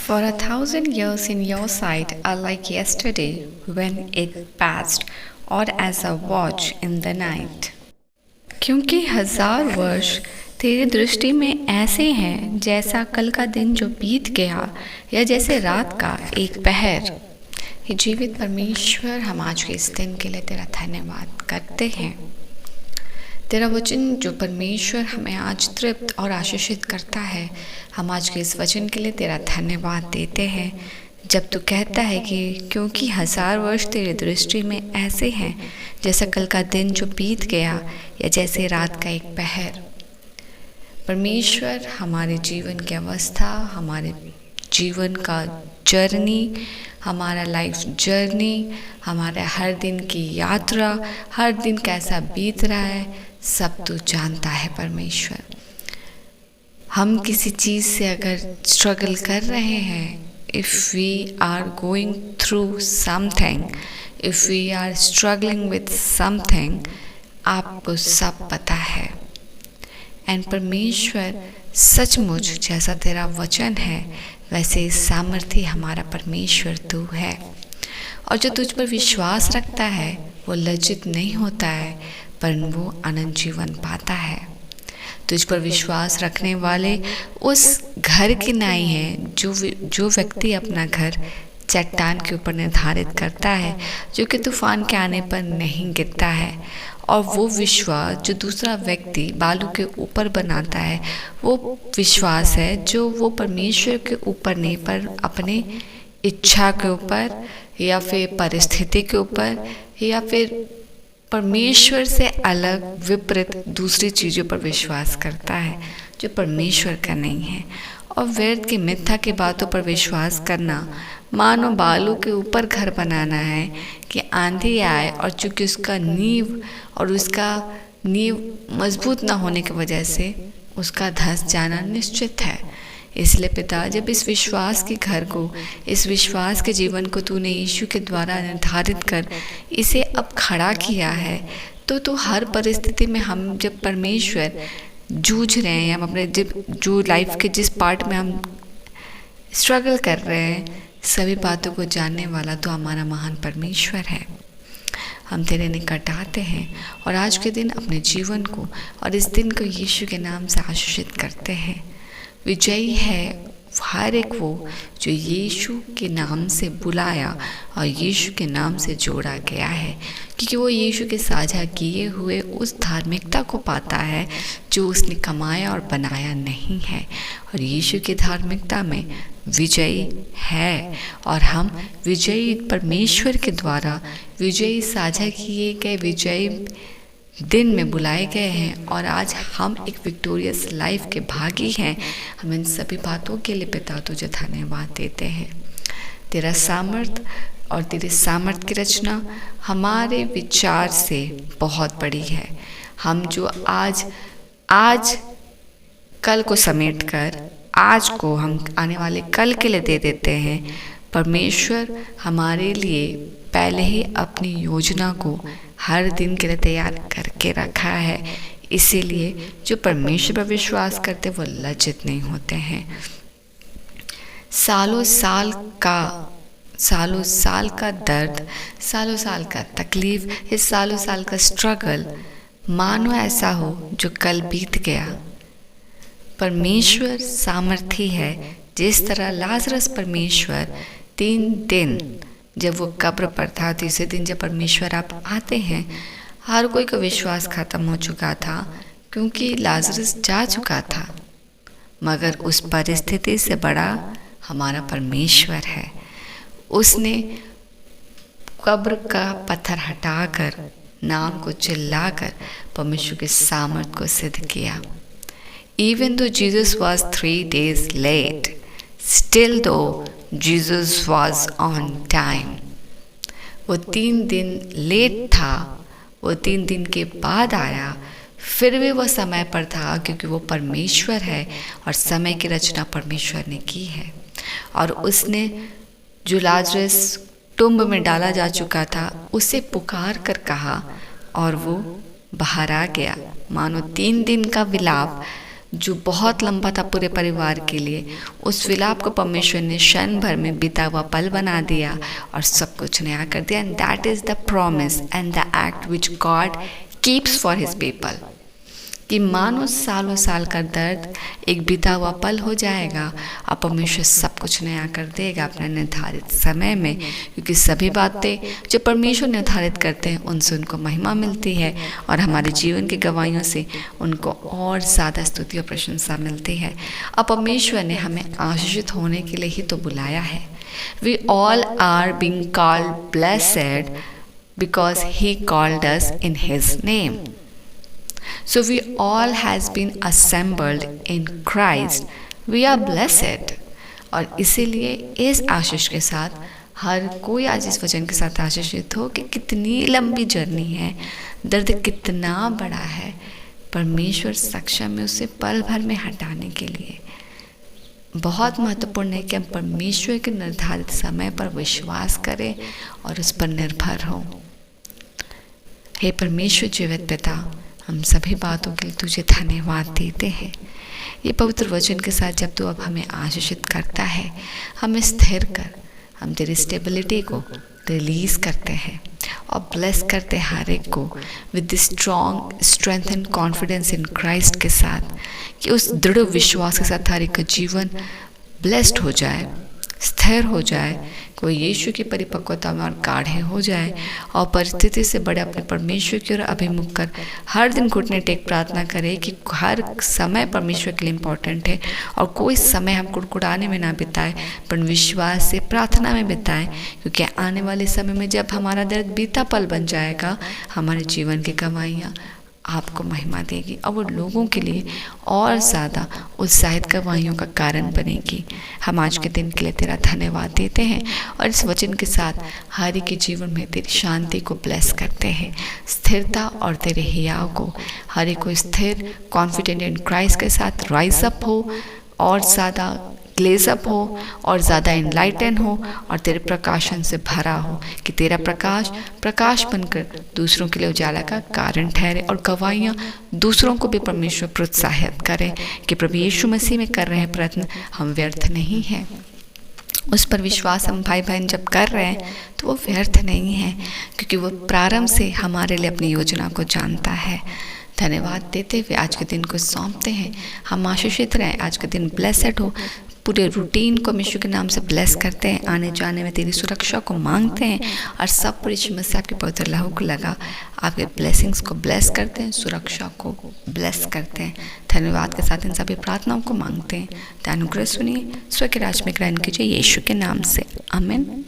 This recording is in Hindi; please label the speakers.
Speaker 1: For 1,000 years in your sight are like yesterday when it passed, or as a watch in the night. क्योंकि 1,000 वर्ष तेरी दृष्टि में ऐसे हैं जैसा कल का दिन जो बीत गया या जैसे रात का एक पहर। हे जीवित परमेश्वर, हम आज के इस दिन के लिए तेरा धन्यवाद करते हैं। तेरा वचन जो परमेश्वर हमें आज तृप्त और आशीषित करता है, हम आज के इस वचन के लिए तेरा धन्यवाद देते हैं। जब तू कहता है कि क्योंकि 1,000 वर्ष तेरी दृष्टि में ऐसे हैं जैसा कल का दिन जो बीत गया या जैसे रात का एक पहर। परमेश्वर, हमारे जीवन की अवस्था, हमारे जीवन का जर्नी, हमारा लाइफ जर्नी, हमारे हर दिन की यात्रा, हर दिन कैसा बीत रहा है, सब तू जानता है परमेश्वर। हम किसी चीज़ से अगर स्ट्रगल कर रहे हैं, if we are going through something, if we are struggling with something, आपको सब पता है। एंड परमेश्वर, सचमुच जैसा तेरा वचन है वैसे सामर्थ्य हमारा परमेश्वर तू है। और जो तुझ पर विश्वास रखता है वो लज्जित नहीं होता है, पर वो अनंत जीवन पाता है। तुझ पर विश्वास रखने वाले उस घर की नाई है जो व्यक्ति अपना घर चट्टान के ऊपर निर्धारित करता है, जो कि तूफान के आने पर नहीं गिरता है। और वो विश्वास जो दूसरा व्यक्ति बालू के ऊपर बनाता है, वो विश्वास है जो वो परमेश्वर के ऊपर नहीं, पर अपने इच्छा के ऊपर या फिर परिस्थिति के ऊपर या फिर परमेश्वर से अलग विपरीत दूसरी चीज़ों पर विश्वास करता है जो परमेश्वर का नहीं है। और व्यर्थ की मिथ्या की बातों पर विश्वास करना मानो बालू के ऊपर घर बनाना है कि आंधी आए और चूंकि उसका नींव मजबूत ना होने की वजह से उसका धंस जाना निश्चित है। इसलिए पिता, जब इस विश्वास के घर को, इस विश्वास के जीवन को तूने यीशु के द्वारा निर्धारित कर इसे अब खड़ा किया है, तो तू हर परिस्थिति में हम जब परमेश्वर जूझ रहे हैं, हम अपने जो लाइफ के जिस पार्ट में हम स्ट्रगल कर रहे हैं, सभी बातों को जानने वाला तो हमारा महान परमेश्वर है। हम तेरे निकट आते हैं और आज के दिन अपने जीवन को और इस दिन को यीशु के नाम से आशीषित करते हैं। विजयी है हर एक वो जो यीशु के नाम से बुलाया और यीशु के नाम से जोड़ा गया है, क्योंकि वो यीशु के साझा किए हुए उस धार्मिकता को पाता है जो उसने कमाया और बनाया नहीं है। और यीशु की धार्मिकता में विजयी है और हम विजयी परमेश्वर के द्वारा विजयी साझा किए गए विजयी दिन में बुलाए गए हैं। और आज हम एक विक्टोरियस लाइफ के भागी हैं। हम इन सभी बातों के लिए पिता तुझे धन्यवाद देते हैं। तेरा सामर्थ और तेरे सामर्थ की रचना हमारे विचार से बहुत बड़ी है। हम जो आज कल को समेट कर आज को हम आने वाले कल के लिए दे देते हैं। परमेश्वर हमारे लिए पहले ही अपनी योजना को हर दिन के लिए तैयार करके रखा है। इसीलिए जो परमेश्वर पर विश्वास करते वो लज्जित नहीं होते हैं। सालों साल का दर्द, सालों साल का तकलीफ, इस सालों साल का स्ट्रगल मानो ऐसा हो जो कल बीत गया। परमेश्वर सामर्थी है। जिस तरह लाजरस परमेश्वर 3 दिन जब वो कब्र पर था, तीसरे दिन जब परमेश्वर आप आते हैं, हर कोई का विश्वास खत्म हो चुका था क्योंकि लाजरस जा चुका था। मगर उस परिस्थिति से बड़ा हमारा परमेश्वर है। उसने कब्र का पत्थर हटाकर, नाम को चिल्लाकर परमेश्वर के सामर्थ को सिद्ध किया। Even though Jesus was 3 days late, still though Jesus was on time. वो 3 दिन लेट था, वो 3 दिन के बाद आया, फिर भी वो समय पर था क्योंकि वो परमेश्वर है और समय की रचना परमेश्वर ने की है। और उसने जो लाजरस टुम्ब में डाला जा चुका था उसे पुकार कर कहा और वो बाहर आ गया। मानो 3 दिन का विलाप जो बहुत लंबा था पूरे परिवार के लिए, उस विलाप को परमेश्वर ने क्षण भर में बीता हुआ पल बना दिया और सब कुछ नया कर दिया। And that is the promise and the act which God keeps for his people, कि मानो सालों साल का दर्द एक बीता हुआ पल हो जाएगा और परमेश्वर सब कुछ नया कर देगा अपने निर्धारित समय में, क्योंकि सभी बातें जो परमेश्वर निर्धारित करते हैं उनसे उनको महिमा मिलती है और हमारे जीवन की गवाहियों से उनको और ज़्यादा स्तुति और प्रशंसा मिलती है। और परमेश्वर ने हमें आशीषित होने के लिए ही तो बुलाया है। We all are being called blessed because he called us in his name. So we all has been assembled in Christ. We are blessed. और इसीलिए इस आशीष के साथ हर कोई आज इस वचन के साथ आशीषित हो कि कितनी लंबी जर्नी है, दर्द कितना बड़ा है, परमेश्वर सक्षम है उसे पल भर में हटाने के लिए। बहुत महत्वपूर्ण है कि हम परमेश्वर के निर्धारित समय पर विश्वास करें और उस पर निर्भर हों। हे परमेश्वर जीवित पिता, हम सभी बातों के लिए तुझे धन्यवाद देते हैं। ये पवित्र वचन के साथ जब तू अब हमें आशीषित करता है, हमें स्थिर कर, हम तेरी स्टेबिलिटी को रिलीज करते हैं और ब्लेस करते हैं हर एक को with strong strength and confidence in Christ के साथ, कि उस दृढ़ विश्वास के साथ हर एक का जीवन ब्लेस्ड हो जाए, स्थिर हो जाए, कोई यीशु की परिपक्वता में और गाढ़े हो जाए और परिस्थिति से बड़े अपने परमेश्वर की ओर अभिमुख कर हर दिन घुटने टेक प्रार्थना करें कि हर समय परमेश्वर के लिए इम्पोर्टेंट है और कोई समय हम कुड़कुड़ाने में ना बिताए पर विश्वास से प्रार्थना में बिताएं, क्योंकि आने वाले समय में जब हमारा दर्द बीता पल बन जाएगा, हमारे जीवन की गवाहियाँ आपको महिमा देगी और वो लोगों के लिए और ज़्यादा उत्साहित गवाहियों का कारण बनेगी। हम आज के दिन के लिए तेरा धन्यवाद देते हैं और इस वचन के साथ हर एक के जीवन में तेरी शांति को ब्लेस करते हैं, स्थिरता और तेरे हियाव को, हर एक को स्थिर कॉन्फिडेंट इन क्राइस्ट के साथ राइज अप हो और ज़्यादा ग्लेज अप हो और ज़्यादा इनलाइटन हो और तेरे प्रकाशन से भरा हो, कि तेरा प्रकाश बनकर दूसरों के लिए उजाला का कारण ठहरे और गवाहियाँ दूसरों को भी परमेश्वर प्रोत्साहित करें कि प्रभु यीशु मसीह में कर रहे हैं प्रयत्न हम व्यर्थ नहीं हैं। उस पर विश्वास हम भाई बहन जब कर रहे हैं तो वो व्यर्थ नहीं है, क्योंकि वो प्रारंभ से हमारे लिए अपनी योजना को जानता है। धन्यवाद देते हुए आज के दिन को सौंपते हैं। हम आशीषित रहें, आज का दिन ब्लेसेड हो। पूरे रूटीन को यीशु के नाम से ब्लेस करते हैं, आने जाने में तेरी सुरक्षा को मांगते हैं और सब पूरी मसीह आपके पवित्र लहू को लगा आपके ब्लेसिंग्स को ब्लेस करते हैं, सुरक्षा को ब्लेस करते हैं। धन्यवाद के साथ इन सभी प्रार्थनाओं को मांगते हैं। अनुग्रह सुनिए, स्व के राज में ग्रहण कीजिए यीशु के नाम से, आमीन।